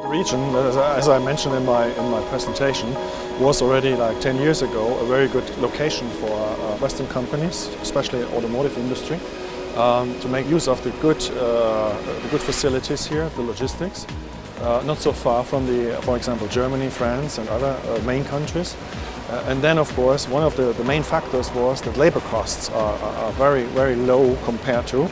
The region, as I mentioned in my presentation, was already like 10 years ago a very good location for Western companies, especially automotive industry, to make use of the good facilities here, the logistics. Not so far from for example, Germany, France, and other main countries. And then, of course, one of the main factors was that labor costs are very, very low compared to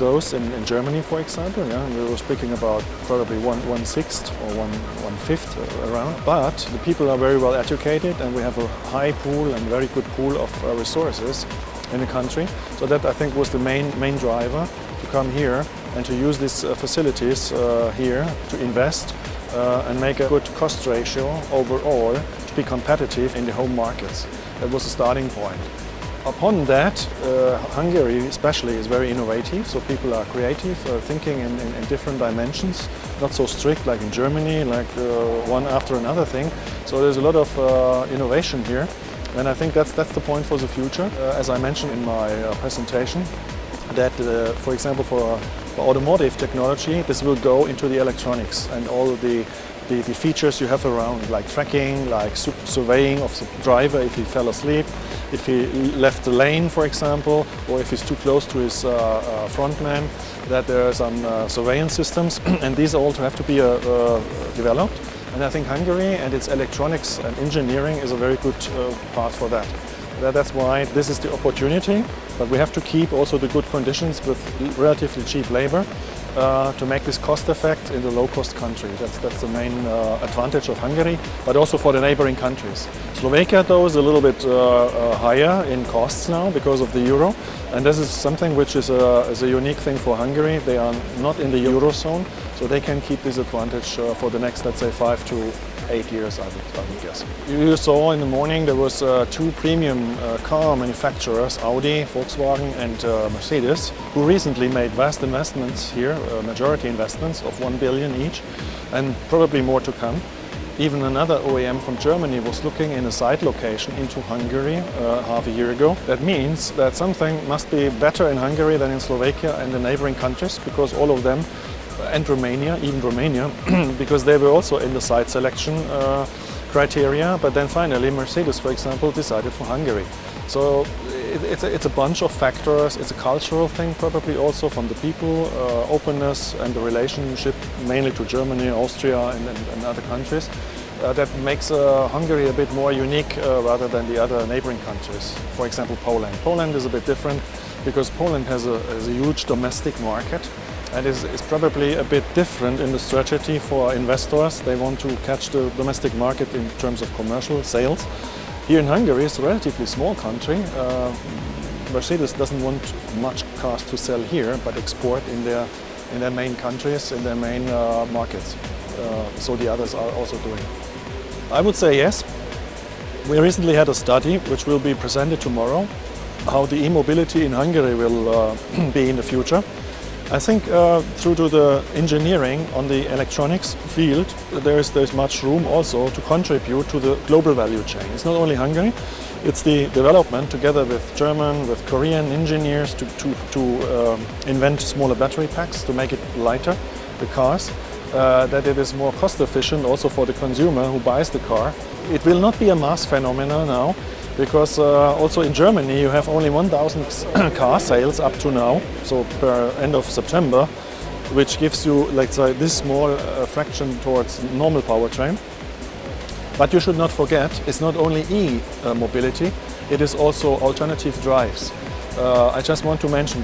those in Germany, for example. Yeah, and we were speaking about probably one sixth or one fifth around. But the people are very well educated, and we have a high pool and very good pool of resources in the country. So that, I think, was the main driver to come here and to use these facilities here to invest and make a good cost ratio overall to be competitive in the home markets. That was the starting point. Upon that, Hungary especially is very innovative, so people are creative, thinking in different dimensions, not so strict like in Germany, like one after another thing. So there's a lot of innovation here, and I think that's the point for the future. As I mentioned in my presentation, that for example for automotive technology, this will go into the electronics and all the features you have around, like tracking, like surveying of the driver if he fell asleep, if he left the lane, for example, or if he's too close to his frontman, that there are some surveillance systems, and these all have to be developed. And I think Hungary and its electronics and engineering is a very good path for that. That's why this is the opportunity, but we have to keep also the good conditions with relatively cheap labor to make this cost effect in the low-cost country. That's the main advantage of Hungary, but also for the neighboring countries. Slovakia, though, is a little bit higher in costs now because of the euro, and this is something which is a unique thing for Hungary. They are not in the eurozone, so they can keep this advantage for the next, let's say, 5 to 8 years, I would guess. You saw in the morning there was two premium car manufacturers, Audi, Volkswagen and Mercedes, who recently made vast investments here, majority investments of 1 billion each, and probably more to come. Even another OEM from Germany was looking in a site location into Hungary half a year ago. That means that something must be better in Hungary than in Slovakia and the neighboring countries, because all of them, and Romania, even Romania, because they were also in the site selection criteria, but then finally Mercedes, for example, decided for Hungary. So it's a bunch of factors. It's a cultural thing probably also from the people, openness and the relationship mainly to Germany, Austria and other countries. That makes Hungary a bit more unique rather than the other neighboring countries. For example, Poland. Poland is a bit different because Poland has a huge domestic market and is probably a bit different in the strategy for investors. They want to catch the domestic market in terms of commercial sales. Here in Hungary, it's a relatively small country. Mercedes doesn't want much cars to sell here, but export in their main countries, in their main markets. So the others are also doing. I would say yes. We recently had a study which will be presented tomorrow, how the e-mobility in Hungary will be in the future. I think through to the engineering on the electronics field, there's much room also to contribute to the global value chain. It's not only Hungary, it's the development together with German, with Korean engineers to invent smaller battery packs to make it lighter, the cars, that it is more cost efficient also for the consumer who buys the car. It will not be a mass phenomenon now, because also in Germany you have only 1,000 car sales up to now, so per end of September, which gives you, let's say, this small fraction towards normal powertrain. But you should not forget, it's not only e-mobility, it is also alternative drives. I just want to mention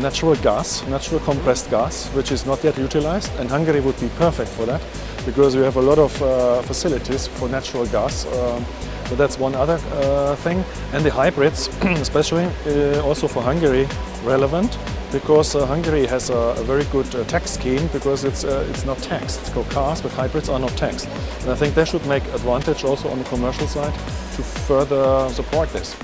natural gas, natural compressed gas, which is not yet utilized, and Hungary would be perfect for that, because we have a lot of facilities for natural gas. So that's one other thing. And the hybrids, especially also for Hungary, relevant, because Hungary has a very good tax scheme, because it's not taxed. So cars with hybrids are not taxed. And I think they should make advantage also on the commercial side to further support this.